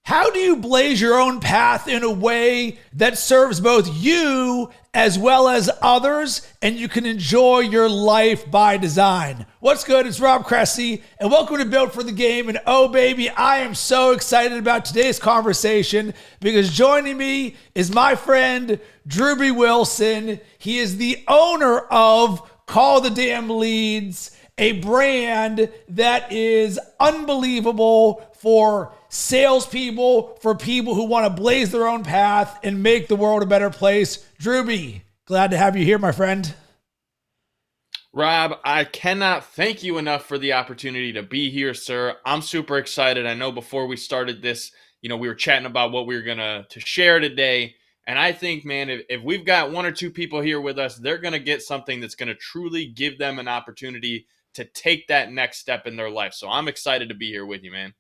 How do you blaze your own path in a way that serves both you as well as others, and you can enjoy your life by design? What's good? It's Rob Cressy, and welcome to Built for the Game. And oh, baby, I am so excited about today's conversation because joining me is my friend, Drewbie Wilson. He is the owner of Call the Damn Leads, a brand that is unbelievable for salespeople, for people who want to blaze their own path and make the world a better place. Drewbie, glad to have you here, my friend. Rob, I cannot thank you enough for the opportunity to be here, sir. I'm super excited. I know before we started this, we were chatting about what we were going to share today. And I think, man, if we've got one or two people here with us, they're going to get something that's going to truly give them an opportunity to take that next step in their life. So I'm excited to be here with you, man.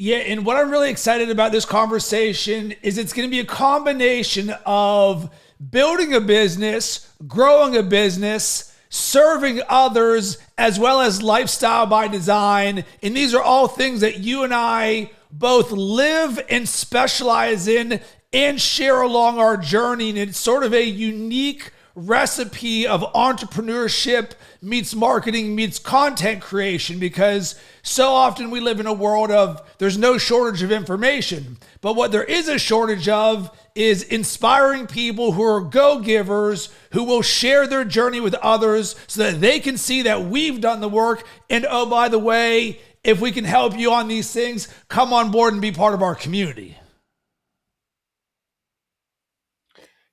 Yeah, and what I'm really excited about this conversation is it's going to be a combination of building a business, growing a business, serving others, as well as lifestyle by design. And these are all things that you and I both live and specialize in and share along our journey. And it's sort of a unique recipe of entrepreneurship meets marketing meets content creation, because so often we live in a world of there's no shortage of information, but what there is a shortage of is inspiring people who are go-givers, who will share their journey with others so that they can see that we've done the work. And oh, by the way, if we can help you on these things, come on board and be part of our community.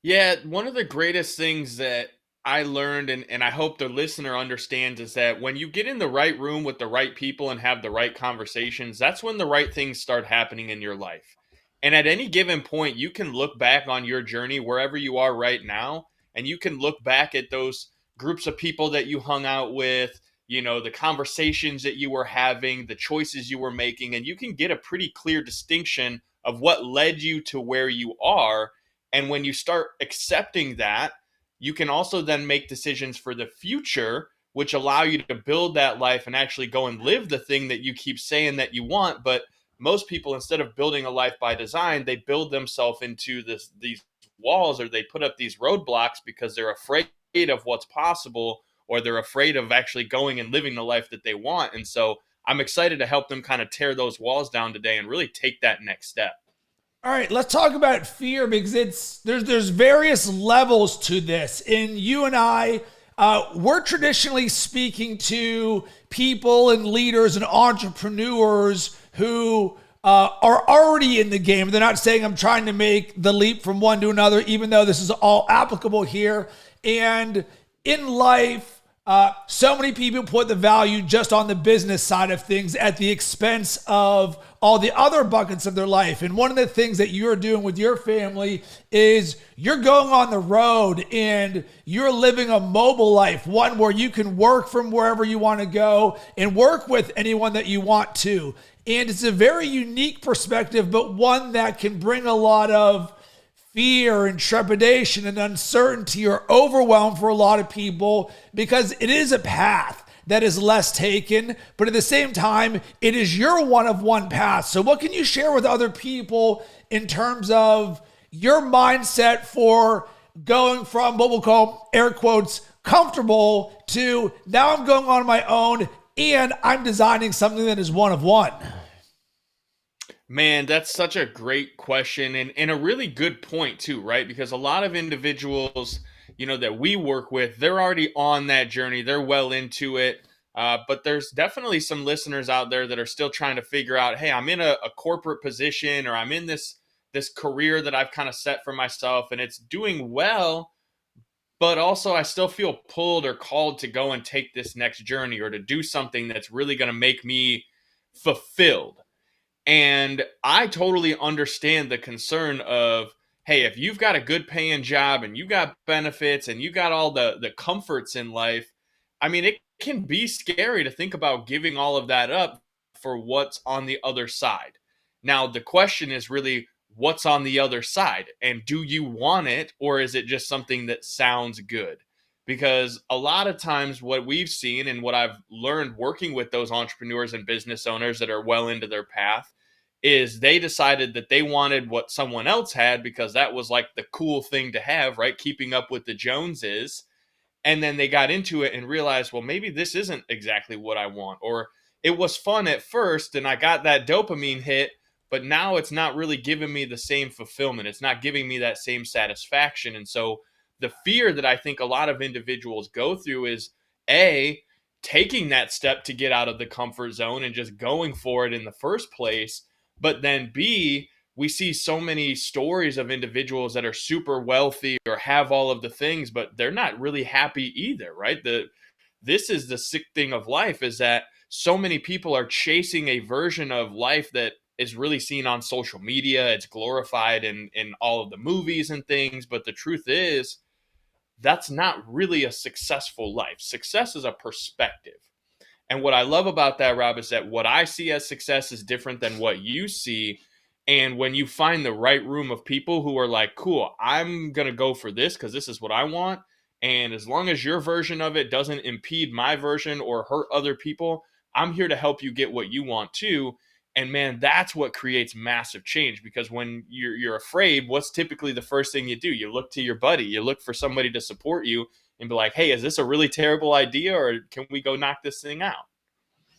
Yeah, one of the greatest things that I learned, and I hope the listener understands, is that when you get in the right room with the right people and have the right conversations, that's when the right things start happening in your life. And at any given point, you can look back on your journey wherever you are right now, and you can look back at those groups of people that you hung out with, the conversations that you were having, the choices you were making, and you can get a pretty clear distinction of what led you to where you are. And when you start accepting that, you can also then make decisions for the future, which allow you to build that life and actually go and live the thing that you keep saying that you want. But most people, instead of building a life by design, they build themselves into these walls, or they put up these roadblocks because they're afraid of what's possible, or they're afraid of actually going and living the life that they want. And so I'm excited to help them kind of tear those walls down today and really take that next step. All right, let's talk about fear, because there's various levels to this. And you and I, we're traditionally speaking to people and leaders and entrepreneurs who are already in the game. They're not saying I'm trying to make the leap from one to another, even though this is all applicable here. And in life, so many people put the value just on the business side of things at the expense of all the other buckets of their life. And one of the things that you're doing with your family is you're going on the road and you're living a mobile life, one where you can work from wherever you want to go and work with anyone that you want to. And it's a very unique perspective, but one that can bring a lot of fear and trepidation and uncertainty or overwhelm for a lot of people, because it is a path that is less taken, but at the same time, it is your one of one path. So what can you share with other people in terms of your mindset for going from what we'll call, air quotes, comfortable to now I'm going on my own and I'm designing something that is one of one? Man, that's such a great question, and a really good point too, right? Because a lot of individuals, that we work with, they're already on that journey. They're well into it. But there's definitely some listeners out there that are still trying to figure out, hey, I'm in a corporate position, or I'm in this career that I've kind of set for myself, and it's doing well, but also I still feel pulled or called to go and take this next journey, or to do something that's really going to make me fulfilled. And I totally understand the concern of, hey, if you've got a good paying job and you got benefits and you got all the comforts in life, I mean, it can be scary to think about giving all of that up for what's on the other side. Now, the question is really, what's on the other side? And do you want it, or is it just something that sounds good? Because a lot of times what we've seen and what I've learned working with those entrepreneurs and business owners that are well into their path is they decided that they wanted what someone else had because that was like the cool thing to have, right? Keeping up with the Joneses. And then they got into it and realized, well, maybe this isn't exactly what I want. Or it was fun at first and I got that dopamine hit, but now it's not really giving me the same fulfillment. It's not giving me that same satisfaction. And so the fear that I think a lot of individuals go through is A, taking that step to get out of the comfort zone and just going for it in the first place. But then B, we see so many stories of individuals that are super wealthy or have all of the things, but they're not really happy either, right? This is the sick thing of life, is that so many people are chasing a version of life that is really seen on social media. It's glorified in all of the movies and things, but the truth is that's not really a successful life. Success is a perspective. And what I love about that, Rob, is that what I see as success is different than what you see. And when you find the right room of people who are like, cool, I'm going to go for this because this is what I want. And as long as your version of it doesn't impede my version or hurt other people, I'm here to help you get what you want too. And man, that's what creates massive change, because when you're afraid, what's typically the first thing you do? You look to your buddy, you look for somebody to support you and be like, hey, is this a really terrible idea or can we go knock this thing out?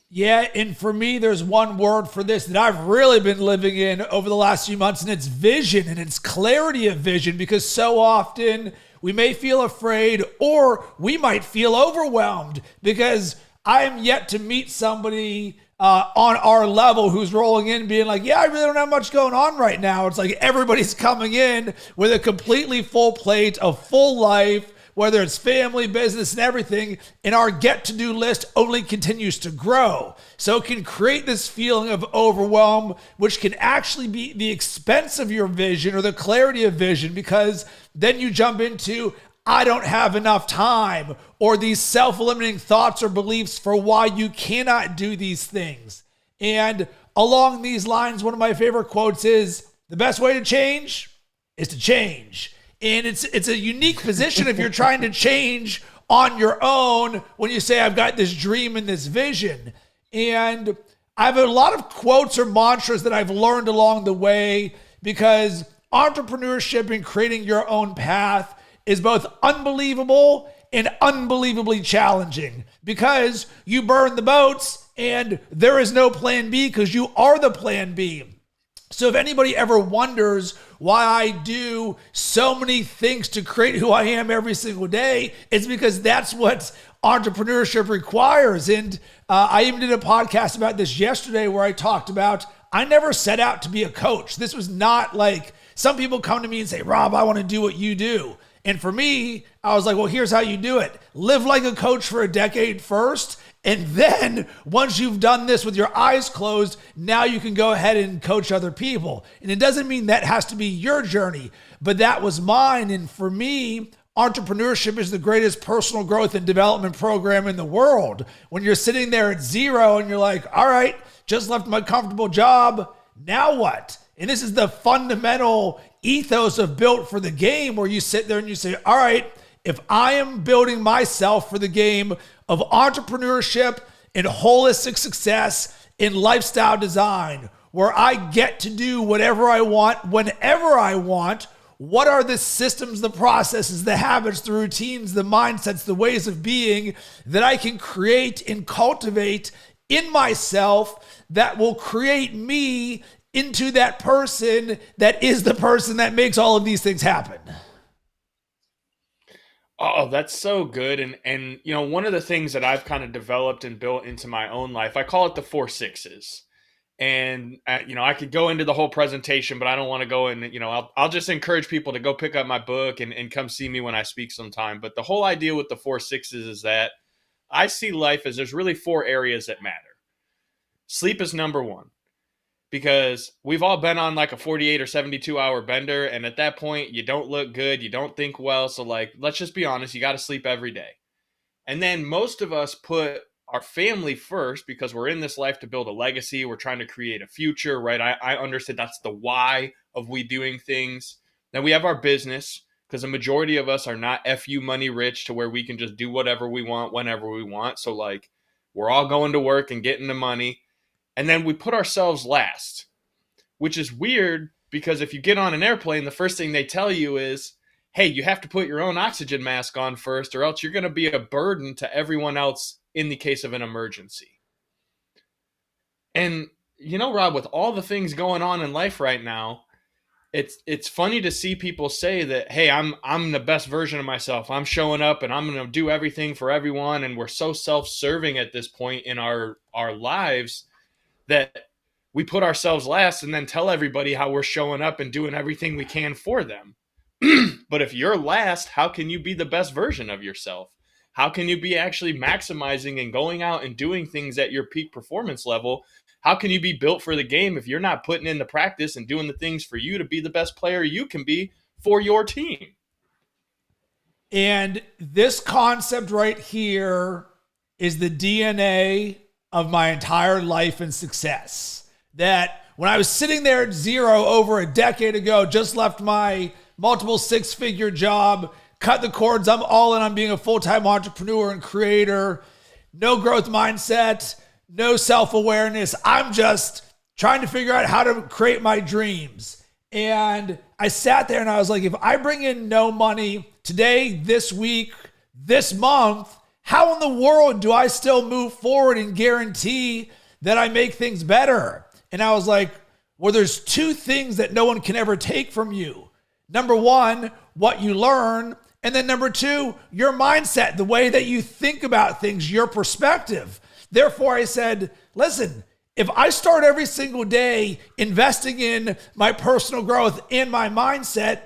Yeah, and for me, there's one word for this that I've really been living in over the last few months, and it's vision, and it's clarity of vision, because so often we may feel afraid or we might feel overwhelmed because I am yet to meet somebody on our level who's rolling in being like, yeah, I really don't have much going on right now. It's like everybody's coming in with a completely full plate, a full life, whether it's family, business, and everything, and our get-to-do list only continues to grow. So it can create this feeling of overwhelm, which can actually be the expense of your vision or the clarity of vision, because then you jump into, I don't have enough time, or these self-limiting thoughts or beliefs for why you cannot do these things. And along these lines, one of my favorite quotes is, the best way to change is to change. And it's a unique position if you're trying to change on your own when you say, I've got this dream and this vision. And I have a lot of quotes or mantras that I've learned along the way, because entrepreneurship and creating your own path is both unbelievable and unbelievably challenging, because you burn the boats and there is no plan B because you are the plan B. So if anybody ever wonders why I do so many things to create who I am every single day, it's because that's what entrepreneurship requires. And I even did a podcast about this yesterday where I talked about, I never set out to be a coach. This was not like, some people come to me and say, Rob, I want to do what you do. And for me, I was like, well, here's how you do it. Live like a coach for a decade first. And then once you've done this with your eyes closed, now you can go ahead and coach other people. And it doesn't mean that has to be your journey, but that was mine. And for me, entrepreneurship is the greatest personal growth and development program in the world. When you're sitting there at zero and you're like, all right, just left my comfortable job, now what? And this is the fundamental ethos of Built for the Game, where you sit there and you say, all right, if I am building myself for the game of entrepreneurship and holistic success in lifestyle design, where I get to do whatever I want, whenever I want, what are the systems, the processes, the habits, the routines, the mindsets, the ways of being that I can create and cultivate in myself that will create me into that person that is the person that makes all of these things happen? Oh, that's so good. And you know, one of the things that I've kind of developed and built into my own life, I call it the 4 6s. And you know, I could go into the whole presentation, but I don't want to go in. You know, I'll just encourage people to go pick up my book and come see me when I speak sometime. But the whole idea with the 4 6s is that I see life as there's really 4 areas that matter. Sleep is number one, because we've all been on like a 48 or 72 hour bender. And at that point, you don't look good. You don't think well. So like, let's just be honest. You got to sleep every day. And then most of us put our family first because we're in this life to build a legacy. We're trying to create a future, right? I understand that's the why of we doing things. Then we have our business, because the majority of us are not FU money rich to where we can just do whatever we want, whenever we want. So like, we're all going to work and getting the money. And then we put ourselves last. which is weird because if you get on an airplane, the first thing they tell you is, hey, you have to put your own oxygen mask on first, or else you're going to be a burden to everyone else in the case of an emergency. And, Rob, with all the things going on in life right now, it's funny to see people say that, hey, I'm the best version of myself. I'm showing up and I'm going to do everything for everyone. And we're so self-serving at this point in our lives that we put ourselves last and then tell everybody how we're showing up and doing everything we can for them. But if you're last, how can you be the best version of yourself? How can you be actually maximizing and going out and doing things at your peak performance level? How can you be built for the game if you're not putting in the practice and doing the things for you to be the best player you can be for your team? And this concept right here is the DNA of my entire life and success. That when I was sitting there at zero over a decade ago, just left my multiple six-figure job, cut the cords, I'm all in on being a full-time entrepreneur and creator, no growth mindset, no self-awareness. I'm just trying to figure out how to create my dreams. And I sat there and I was like, if I bring in no money today, this week, this month, how in the world do I still move forward and guarantee that I make things better? And I was like, well, there's two things that no one can ever take from you. Number one, what you learn. And then number two, your mindset, the way that you think about things, your perspective. Therefore, I said, listen, if I start every single day investing in my personal growth and my mindset,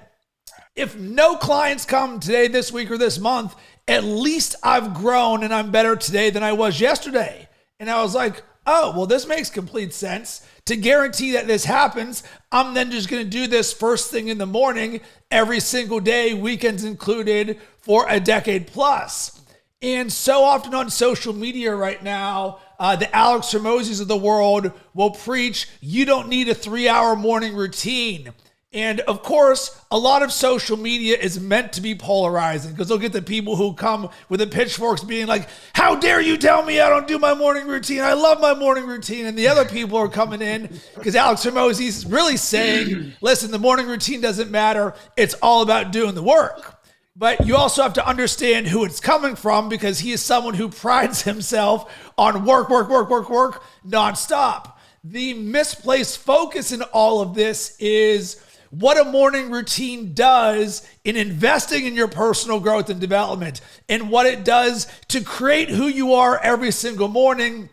if no clients come today, this week, or this month, at least I've grown and I'm better today than I was yesterday. And I was like, oh, well, this makes complete sense. To guarantee that this happens, I'm then just going to do this first thing in the morning, every single day, weekends included, for a decade plus. And so often on social media right now, the Alex Hormozis of the world will preach, you don't need a 3-hour morning routine. And of course, a lot of social media is meant to be polarizing because they'll get the people who come with the pitchforks being like, how dare you tell me I don't do my morning routine? I love my morning routine. And the other people are coming in because Alex Hormozi is really saying, listen, the morning routine doesn't matter. It's all about doing the work. But you also have to understand who it's coming from because he is someone who prides himself on work nonstop. The misplaced focus in all of this is what a morning routine does in investing in your personal growth and development and what it does to create who you are every single morning,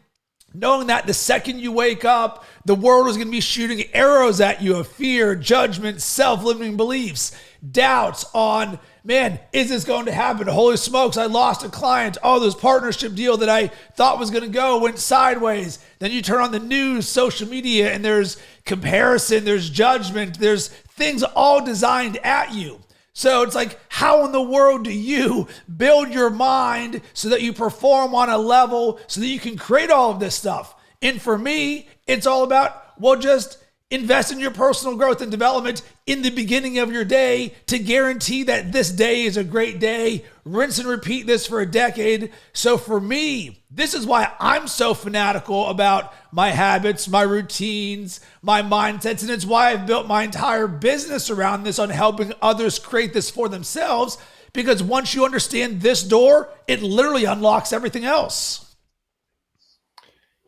knowing that the second you wake up, the world is going to be shooting arrows at you of fear, judgment, self-limiting beliefs, doubts on, man, is this going to happen? Holy smokes, I lost a client. Oh, this partnership deal that I thought was going to go went sideways. Then you turn on the news, social media, and there's comparison, there's judgment, there's things all designed at you. So it's like, how in the world do you build your mind so that you perform on a level so that you can create all of this stuff? And for me, it's all about, well, just invest in your personal growth and development in the beginning of your day to guarantee that this day is a great day. Rinse and repeat this for a decade. So for me, this is why I'm so fanatical about my habits, my routines, my mindsets, and it's why I've built my entire business around this on helping others create this for themselves. Because once you understand this door, it literally unlocks everything else.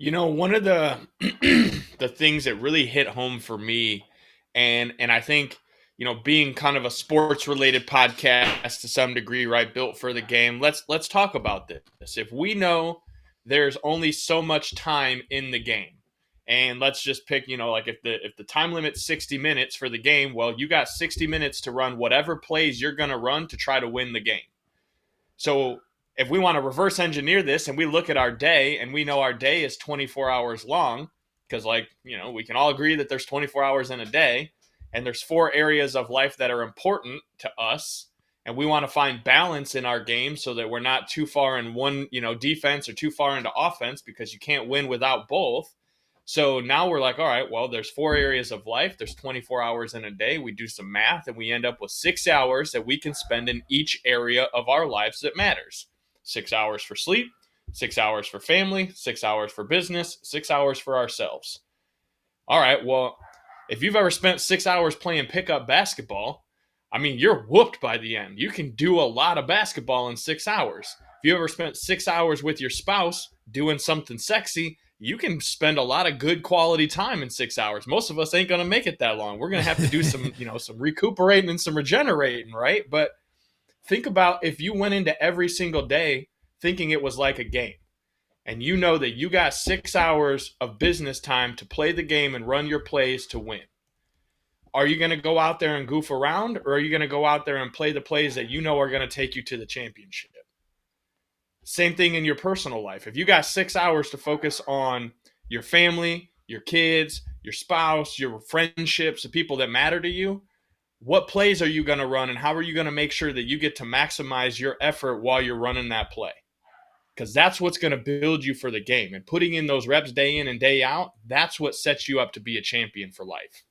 One of the the things that really hit home for me, and I think, being kind of a sports related podcast to some degree, right? Built for the game. Let's talk about this. If we know there's only so much time in the game, and let's just pick, like if the time limit's 60 minutes for the game, well, you got 60 minutes to run whatever plays you're going to run to try to win the game. So if we want to reverse engineer this and we look at our day and we know our day is 24 hours long, because we can all agree that there's 24 hours in a day and there's 4 areas of life that are important to us. And we want to find balance in our game so that we're not too far in one, defense or too far into offense, because you can't win without both. So now we're like, all right, well, there's 4 areas of life. There's 24 hours in a day. We do some math and we end up with 6 hours that we can spend in each area of our lives that matters. 6 hours for sleep, 6 hours for family, 6 hours for business, 6 hours for ourselves. All right, well, If you've ever spent 6 hours playing pickup basketball, I mean, you're whooped by the end. You can do a lot of basketball in 6 hours. If you ever spent 6 hours with your spouse doing something sexy, you can spend a lot of good quality time in 6 hours. Most of us ain't going to make it that long. We're going to have to do some, some recuperating and some regenerating, right? But think about if you went into every single day thinking it was like a game, and you know that you got 6 hours of business time to play the game and run your plays to win. Are you going to go out there and goof around, or are you going to go out there and play the plays that you know are going to take you to the championship? Same thing in your personal life. If you got 6 hours to focus on your family, your kids, your spouse, your friendships, the people that matter to you, what plays are you going to run, and how are you going to make sure that you get to maximize your effort while you're running that play? Because that's what's going to build you for the game. And putting in those reps day in and day out, that's what sets you up to be a champion for life.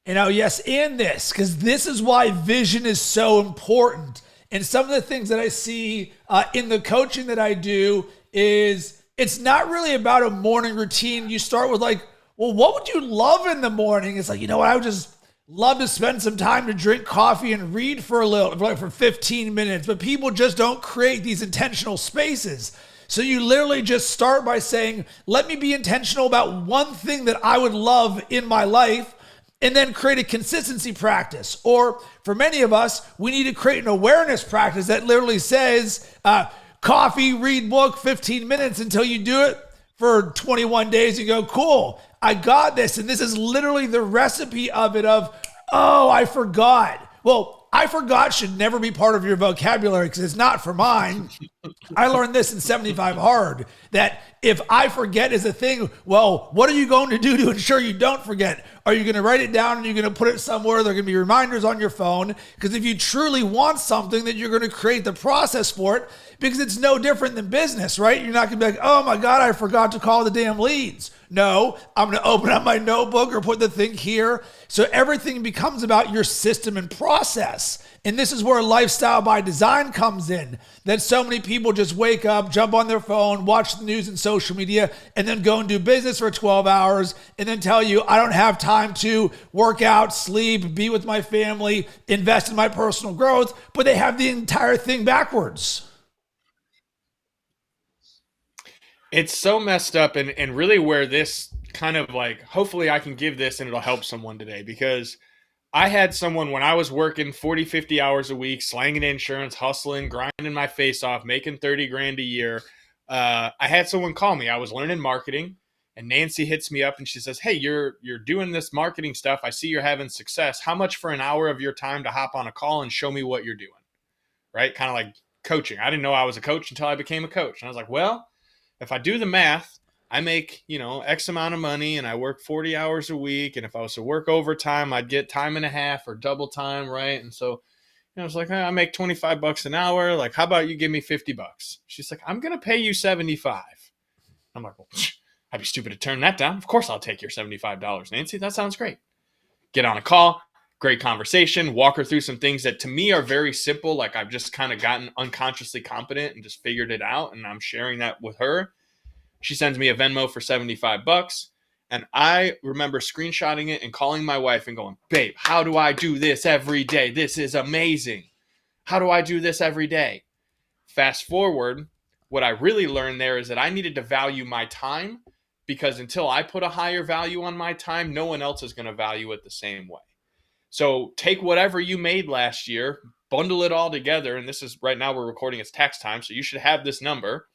Yes, and this, because this is why vision is so important. And some of the things that I see in the coaching that I do is it's not really about a morning routine. You start with like, well, what would you love in the morning? It's like, you know what? I would just love to spend some time to drink coffee and read for a little, like for 15 minutes. But people just don't create these intentional spaces. So you literally just start by saying, let me be intentional about one thing that I would love in my life, and then create a consistency practice. Or for many of us, we need to create an awareness practice that literally says, coffee, read book, 15 minutes until you do it for 21 days. You go, cool, I got this. And this is literally the recipe of it of, oh, I forgot. Well, I forgot should never be part of your vocabulary because it's not for mine. I learned this in 75 Hard, that if I forget is a thing, well, what are you going to do to ensure you don't forget? Are you going to write it down and you're going to put it somewhere? There are going to be reminders on your phone. Because if you truly want something, then you're going to create the process for it, because it's no different than business, right? You're not going to be like, oh my God, I forgot to call the damn leads. No, I'm going to open up my notebook or put the thing here. So everything becomes about your system and process. And this is where lifestyle by design comes in, that so many people just wake up, jump on their phone, watch the news and social media, and then go and do business for 12 hours and then tell you, I don't have time to work out, sleep, be with my family, invest in my personal growth, but they have the entire thing backwards. It's so messed up, and really where this kind of like, hopefully I can give this and it'll help someone today, because I had someone when I was working 40, 50 hours a week, slanging insurance, hustling, grinding my face off, making 30 grand a year. I had someone call me. I was learning marketing, and Nancy hits me up and she says, hey, you're doing this marketing stuff. I see you're having success. How much for an hour of your time to hop on a call and show me what you're doing? Right? Kind of like coaching. I didn't know I was a coach until I became a coach. And I was like, well, if I do the math, I make, X amount of money and I work 40 hours a week. And if I was to work overtime, I'd get time and a half or double time. Right. And so, I was like, I make $25 an hour. Like, how about you give me $50? She's like, I'm going to pay you 75. I'm like, well, I'd be stupid to turn that down. Of course I'll take your $75, Nancy. That sounds great. Get on a call, great conversation, walk her through some things that to me are very simple. Like I've just kind of gotten unconsciously competent and just figured it out. And I'm sharing that with her. She sends me a Venmo for $75. And I remember screenshotting it and calling my wife and going, babe, how do I do this every day? This is amazing. How do I do this every day? Fast forward, what I really learned there is that I needed to value my time, because until I put a higher value on my time, no one else is going to value it the same way. So take whatever you made last year, bundle it all together. And this is right now we're recording, it's tax time. So you should have this number.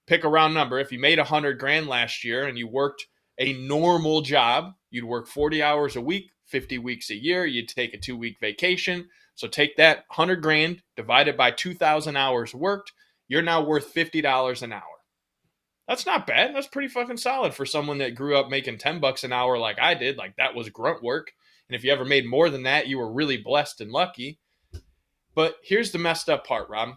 Pick a round number. If you made 100 grand last year and you worked a normal job, you'd work 40 hours a week, 50 weeks a year. You'd take a 2-week vacation. So take that 100 grand, divide it by 2,000 hours worked. You're now worth $50 an hour. That's not bad. That's pretty fucking solid for someone that grew up making $10 an hour like I did. Like that was grunt work. And if you ever made more than that, you were really blessed and lucky. But here's the messed up part, Rob.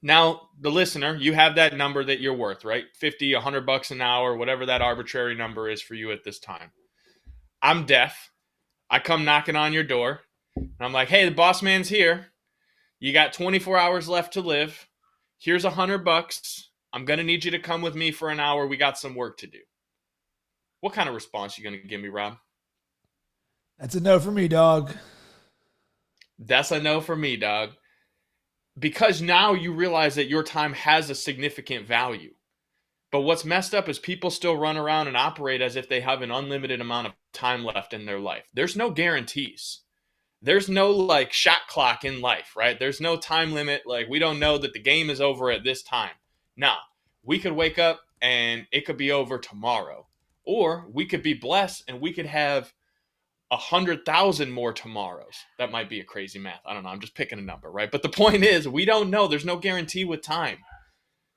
Now, the listener, you have that number that you're worth, right? 50, $100 an hour, whatever that arbitrary number is for you at this time. I'm deaf. I come knocking on your door. And I'm like, hey, the boss man's here. You got 24 hours left to live. Here's $100. I'm going to need you to come with me for an hour. We got some work to do. What kind of response are you going to give me, Rob? That's a no for me, dog. That's a no for me, dog. Because now you realize that your time has a significant value. But what's messed up is people still run around and operate as if they have an unlimited amount of time left in their life. There's no guarantees. There's no like shot clock in life, right? There's no time limit. Like we don't know that the game is over at this time. Now, we could wake up and it could be over tomorrow. Or we could be blessed and we could have 100,000 more tomorrows. That might be a crazy math. I don't know. I'm just picking a number, right? But the point is, we don't know. There's no guarantee with time.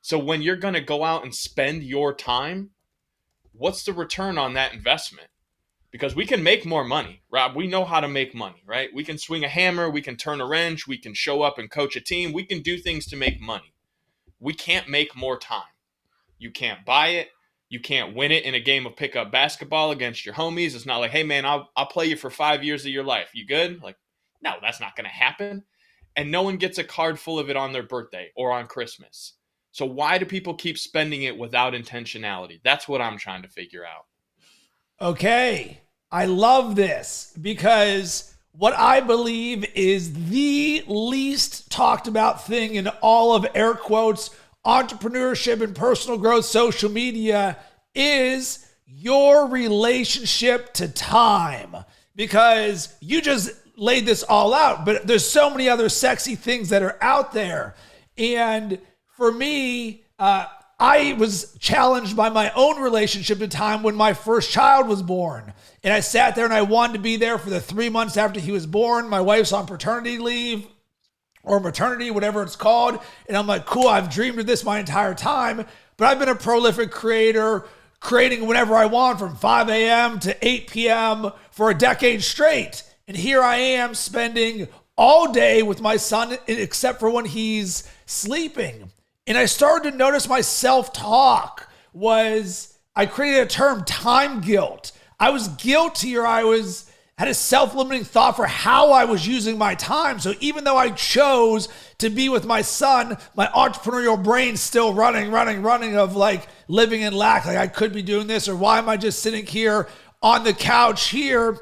So when you're going to go out and spend your time, what's the return on that investment? Because we can make more money, Rob. We know how to make money, right? We can swing a hammer. We can turn a wrench. We can show up and coach a team. We can do things to make money. We can't make more time. You can't buy it. You can't win it in a game of pickup basketball against your homies. It's not like, hey, man, I'll play you for 5 years of your life. You good? Like, no, that's not going to happen. And no one gets a card full of it on their birthday or on Christmas. So why do people keep spending it without intentionality? That's what I'm trying to figure out. Okay. I love this because what I believe is the least talked about thing in all of air quotes entrepreneurship and personal growth social media is your relationship to time. Because you just laid this all out, but there's so many other sexy things that are out there. And for me, I was challenged by my own relationship to time when my first child was born. And I sat there and I wanted to be there for the 3 months after he was born. My wife's on paternity leave or maternity, whatever it's called. And I'm like, cool, I've dreamed of this my entire time, but I've been a prolific creator, creating whenever I want from 5 a.m. to 8 p.m. for a decade straight. And here I am spending all day with my son, except for when he's sleeping. And I started to notice my self-talk I created a term, time guilt. I was guilty or had a self-limiting thought for how I was using my time. So even though I chose to be with my son, my entrepreneurial brain's still running of like living in lack. Like I could be doing this, or why am I just sitting here on the couch here?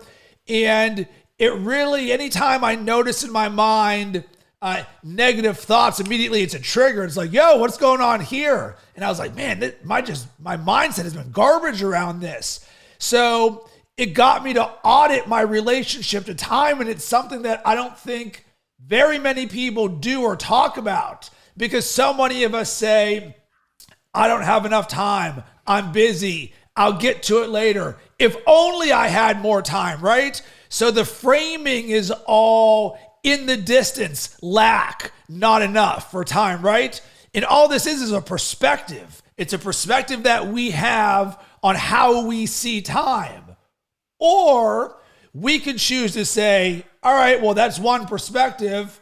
And it really, anytime I notice in my mind negative thoughts, immediately it's a trigger. It's like, yo, what's going on here? And I was like, man, my mindset has been garbage around this. So it got me to audit my relationship to time. And it's something that I don't think very many people do or talk about, because so many of us say, I don't have enough time. I'm busy. I'll get to it later. If only I had more time, right? So the framing is all in the distance, lack, not enough for time, right? And all this is a perspective. It's a perspective that we have on how we see time. Or we could choose to say, all right, well, that's one perspective,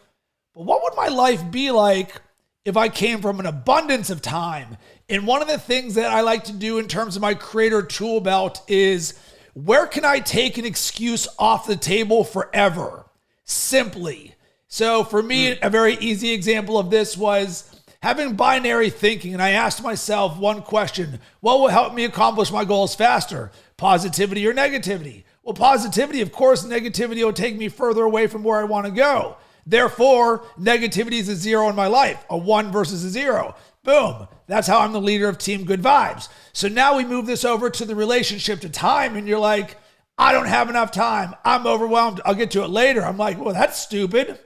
but what would my life be like if I came from an abundance of time? And one of the things that I like to do in terms of my creator tool belt is, where can I take an excuse off the table forever? Simply. So for me, a very easy example of this was having binary thinking. And I asked myself one question: what will help me accomplish my goals faster? Positivity or negativity? Well, positivity, of course. Negativity will take me further away from where I want to go. Therefore, negativity is a 0 in my life, a 1 versus a 0. Boom. That's how I'm the leader of Team Good Vibes. So now we move this over to the relationship to time, and you're like, I don't have enough time. I'm overwhelmed. I'll get to it later. I'm like, well, that's stupid.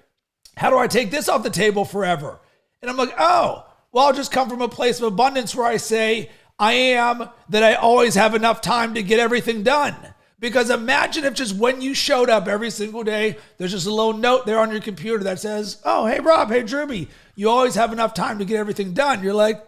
How do I take this off the table forever? And I'm like, oh, well, I'll just come from a place of abundance where I say, that I always have enough time to get everything done. Because imagine if just when you showed up every single day, there's just a little note there on your computer that says, oh, hey, Rob, hey, Drewbie, you always have enough time to get everything done. You're like,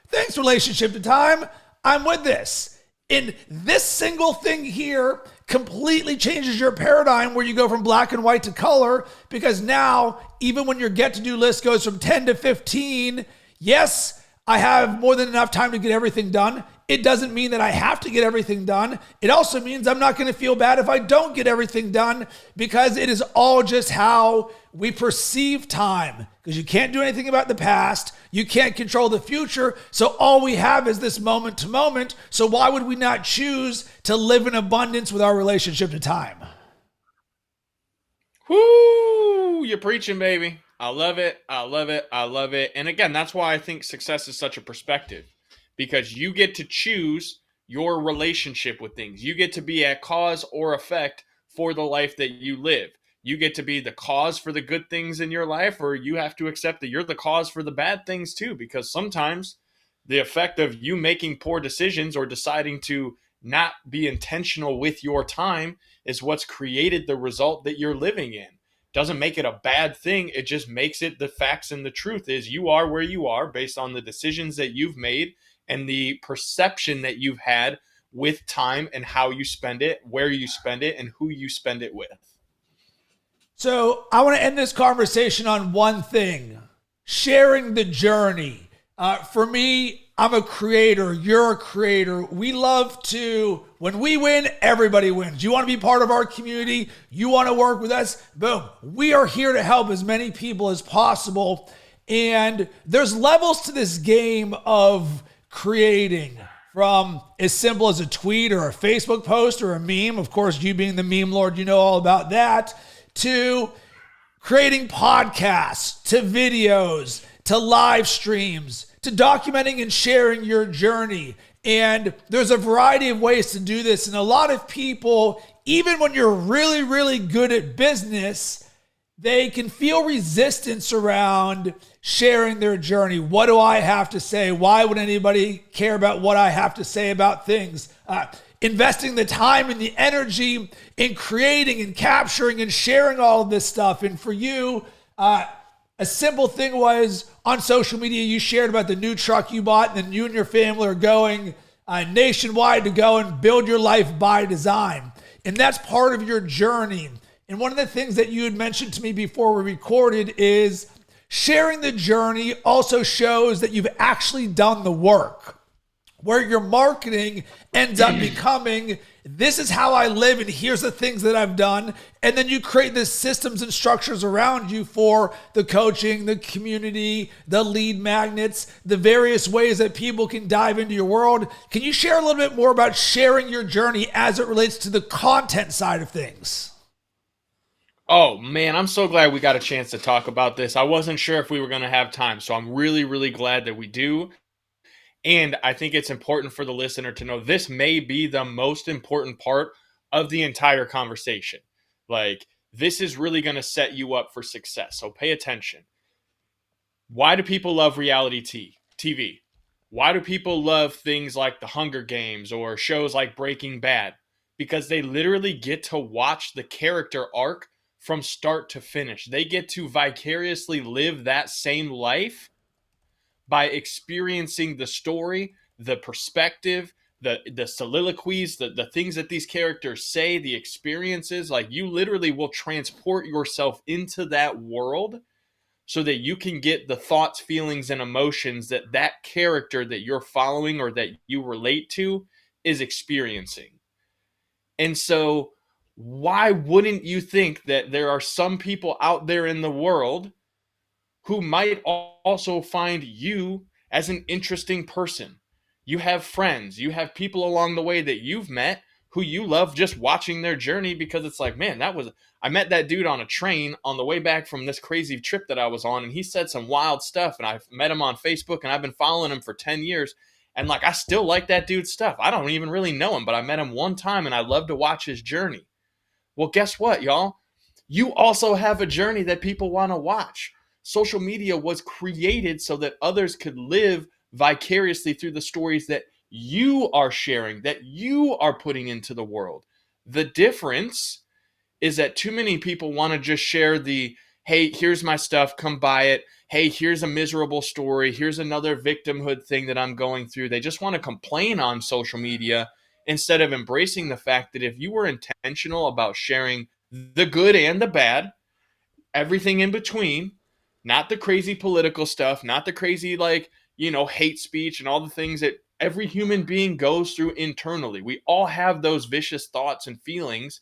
thanks, relationship to time. I'm with this. And this single thing here completely changes your paradigm, where you go from black and white to color, because now, even when your get-to-do list goes from 10 to 15, yes, I have more than enough time to get everything done. It doesn't mean that I have to get everything done. It also means I'm not going to feel bad if I don't get everything done, because it is all just how we perceive time. Because you can't do anything about the past. You can't control the future. So all we have is this moment to moment. So why would we not choose to live in abundance with our relationship to time? Whoo, you're preaching, baby. I love it. I love it. I love it. And again, that's why I think success is such a perspective, because you get to choose your relationship with things. You get to be a cause or effect for the life that you live. You get to be the cause for the good things in your life, or you have to accept that you're the cause for the bad things too, because sometimes the effect of you making poor decisions or deciding to not be intentional with your time is what's created the result that you're living in. Doesn't make it a bad thing. It just makes it the facts, and the truth is you are where you are based on the decisions that you've made and the perception that you've had with time and how you spend it, where you spend it, and who you spend it with. So I want to end this conversation on one thing: sharing the journey. For me, I'm a creator. You're a creator. We love to, when we win, everybody wins. You want to be part of our community? You want to work with us? Boom. We are here to help as many people as possible. And there's levels to this game of creating, from as simple as a tweet or a Facebook post or a meme. Of course, you being the meme lord, you know all about that, to creating podcasts, to videos, to live streams, to documenting and sharing your journey. And there's a variety of ways to do this. And a lot of people, even when you're really, really good at business, they can feel resistance around sharing their journey. What do I have to say? Why would anybody care about what I have to say about things? Investing the time and the energy in creating and capturing and sharing all of this stuff. And for you, a simple thing was, on social media, you shared about the new truck you bought, and then you and your family are going nationwide to go and build your life by design. And that's part of your journey. And one of the things that you had mentioned to me before we recorded is sharing the journey also shows that you've actually done the work, where your marketing ends up becoming, this is how I live and here's the things that I've done. And then you create the systems and structures around you for the coaching, the community, the lead magnets, the various ways that people can dive into your world. Can you share a little bit more about sharing your journey as it relates to the content side of things? Oh man, I'm so glad we got a chance to talk about this. I wasn't sure if we were going to have time, so I'm really, really glad that we do. And I think it's important for the listener to know this may be the most important part of the entire conversation. Like, this is really going to set you up for success. So pay attention. Why do people love TV? Why do people love things like The Hunger Games or shows like Breaking Bad? Because they literally get to watch the character arc from start to finish. They get to vicariously live that same life by experiencing the story, the perspective, the soliloquies, the things that these characters say, the experiences. Like, you literally will transport yourself into that world so that you can get the thoughts, feelings, and emotions that that character that you're following or that you relate to is experiencing. And so why wouldn't you think that there are some people out there in the world who might also find you as an interesting person? You have friends, you have people along the way that you've met who you love just watching their journey, because it's like, man, I met that dude on a train on the way back from this crazy trip that I was on, and he said some wild stuff, and I've met him on Facebook, and I've been following him for 10 years. And like, I still like that dude's stuff. I don't even really know him, but I met him one time and I love to watch his journey. Well, guess what, y'all? You also have a journey that people want to watch. Social media was created so that others could live vicariously through the stories that you are sharing, that you are putting into the world. The difference is that too many people want to just share the, hey, here's my stuff, come buy it. Hey, here's a miserable story. Here's another victimhood thing that I'm going through. They just want to complain on social media instead of embracing the fact that if you were intentional about sharing the good and the bad, everything in between, not the crazy political stuff, not the crazy, like, hate speech and all the things that every human being goes through internally. We all have those vicious thoughts and feelings.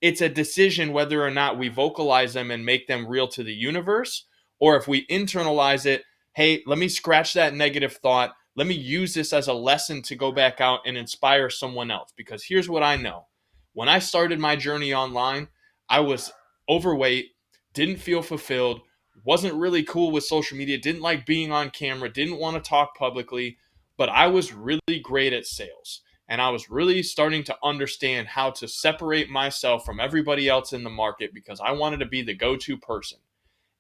It's a decision whether or not we vocalize them and make them real to the universe, or if we internalize it, hey, let me scratch that negative thought. Let me use this as a lesson to go back out and inspire someone else. Because here's what I know. When I started my journey online, I was overweight, didn't feel fulfilled, wasn't really cool with social media, didn't like being on camera, didn't want to talk publicly, but I was really great at sales. And I was really starting to understand how to separate myself from everybody else in the market because I wanted to be the go-to person.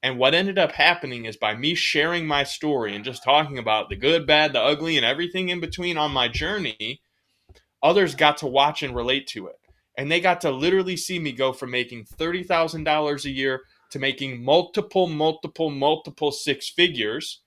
And what ended up happening is by me sharing my story and just talking about the good, bad, the ugly, and everything in between on my journey, others got to watch and relate to it. And they got to literally see me go from making $30,000 a year to making multiple six figures,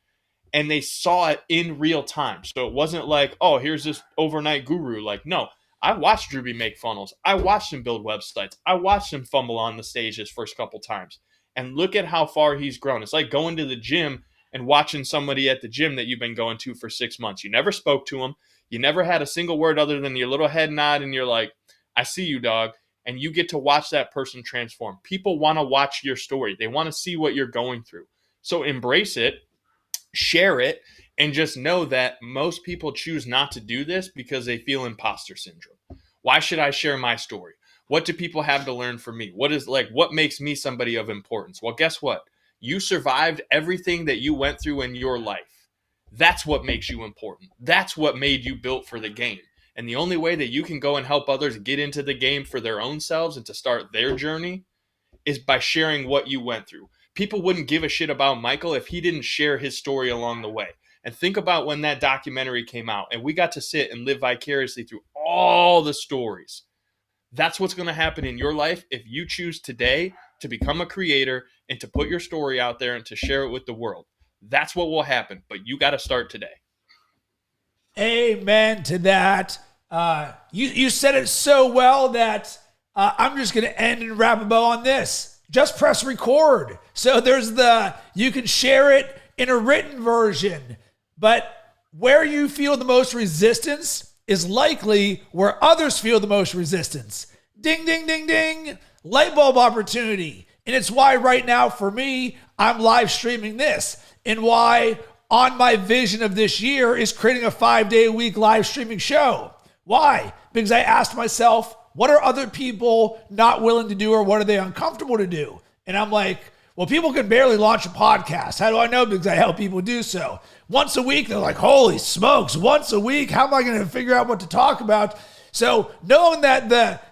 and they saw it in real time. So it wasn't like, oh, here's this overnight guru. Like, no, I watched Drewbie make funnels. I watched him build websites. I watched him fumble on the stage his first couple times. And look at how far he's grown. It's like going to the gym and watching somebody at the gym that you've been going to for 6 months. You never spoke to him. You never had a single word other than your little head nod, and you're like, I see you, dog. And you get to watch that person transform. People want to watch your story. They want to see what you're going through. So embrace it, share it, and just know that most people choose not to do this because they feel imposter syndrome. Why should I share my story? What do people have to learn from me? What makes me somebody of importance? Well, guess what? You survived everything that you went through in your life. That's what makes you important. That's what made you built for the game. And the only way that you can go and help others get into the game for their own selves and to start their journey is by sharing what you went through. People wouldn't give a shit about Michael if he didn't share his story along the way. And think about when that documentary came out and we got to sit and live vicariously through all the stories. That's what's going to happen in your life if you choose today to become a creator and to put your story out there and to share it with the world. That's what will happen, but you got to start today. Amen to that. You said it so well that I'm just going to end and wrap a bow on this. Just press record. So you can share it in a written version, but where you feel the most resistance is likely where others feel the most resistance. Ding, ding, ding, ding. Light bulb opportunity. And it's why right now for me, I'm live streaming this, and why on my vision of this year is creating a 5-day-a-week live streaming show. Why? Because I asked myself, what are other people not willing to do, or what are they uncomfortable to do? And I'm like, well, people can barely launch a podcast. How do I know? Because I help people do so. Once a week, they're like, holy smokes, once a week? How am I going to figure out what to talk about? So knowing that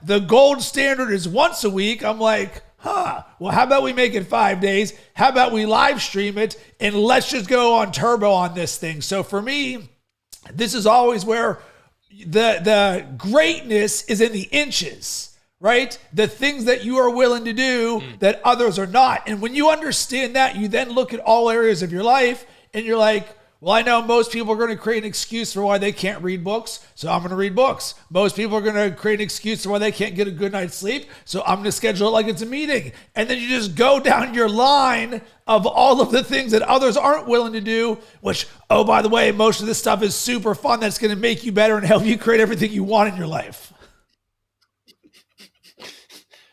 the gold standard is once a week, I'm like, well, how about we make it 5 days? How about we live stream it, and let's just go on turbo on this thing. So for me, this is always where the greatness is in the inches, right? The things that you are willing to do that others are not. And when you understand that, you then look at all areas of your life and you're like, well, I know most people are going to create an excuse for why they can't read books, so I'm going to read books. Most people are going to create an excuse for why they can't get a good night's sleep, so I'm going to schedule it like it's a meeting. And then you just go down your line of all of the things that others aren't willing to do, which, oh, by the way, most of this stuff is super fun. That's going to make you better and help you create everything you want in your life.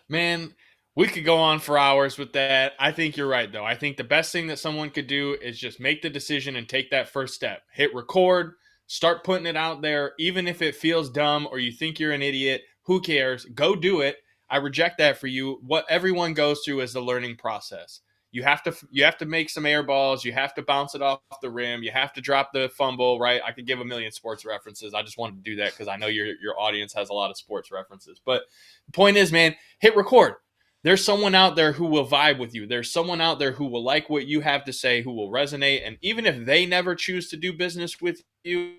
Man, we could go on for hours with that. I think you're right, though. I think the best thing that someone could do is just make the decision and take that first step. Hit record, start putting it out there. Even if it feels dumb or you think you're an idiot, who cares? Go do it. I reject that for you. What everyone goes through is the learning process. You have to make some air balls. You have to bounce it off the rim. You have to drop the fumble, right? I could give a million sports references. I just wanted to do that because I know your audience has a lot of sports references. But the point is, man, hit record. There's someone out there who will vibe with you. There's someone out there who will like what you have to say, who will resonate. And even if they never choose to do business with you,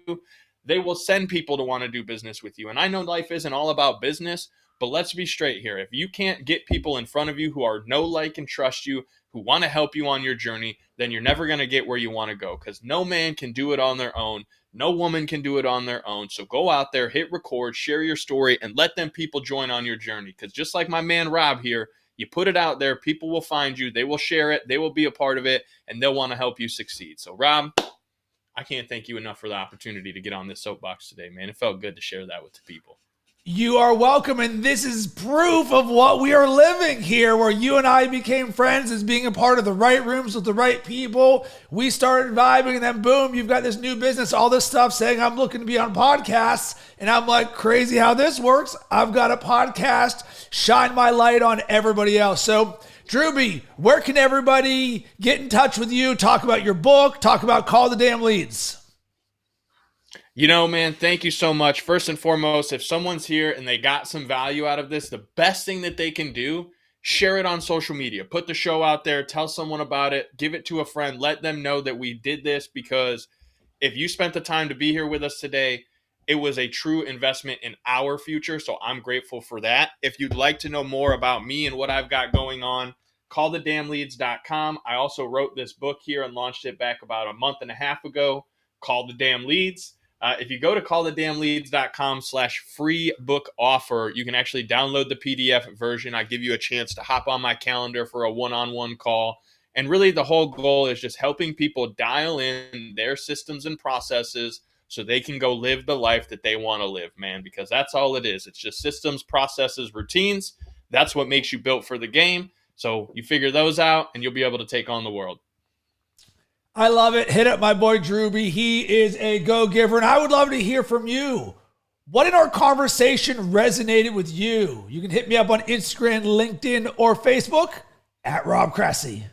they will send people to want to do business with you. And I know life isn't all about business, but let's be straight here. If you can't get people in front of you who are know, like, and trust you, who want to help you on your journey, then you're never going to get where you want to go, because no man can do it on their own. No woman can do it on their own. So go out there, hit record, share your story, and let them people join on your journey. Because just like my man Rob here, you put it out there, people will find you, they will share it, they will be a part of it, and they'll want to help you succeed. So Rob, I can't thank you enough for the opportunity to get on this soapbox today, man. It felt good to share that with the people. You are welcome, and this is proof of what we are living here, where you and I became friends as being a part of the right rooms with the right people. We started vibing, and then boom, you've got this new business, all this stuff saying I'm looking to be on podcasts, and I'm like, crazy how this works. I've got a podcast, shine my light on everybody else. So Drewbie, where can everybody get in touch with you, talk about your book, talk about Call the Damn Leads? You know, man, thank you so much. First and foremost, if someone's here and they got some value out of this, the best thing that they can do, share it on social media. Put the show out there, tell someone about it, give it to a friend, let them know that we did this, because if you spent the time to be here with us today, it was a true investment in our future. So I'm grateful for that. If you'd like to know more about me and what I've got going on, callthedamnleads.com. I also wrote this book here and launched it back about a month and a half ago, Call the Damn Leads. If you go to callthedamnleads.com/free book offer, you can actually download the PDF version. I give you a chance to hop on my calendar for a one-on-one call. And really the whole goal is just helping people dial in their systems and processes so they can go live the life that they want to live, man, because that's all it is. It's just systems, processes, routines. That's what makes you built for the game. So you figure those out and you'll be able to take on the world. I love it. Hit up my boy Drewbie. He is a go-giver, and I would love to hear from you. What in our conversation resonated with you? You can hit me up on Instagram, LinkedIn, or Facebook @Rob Cressy.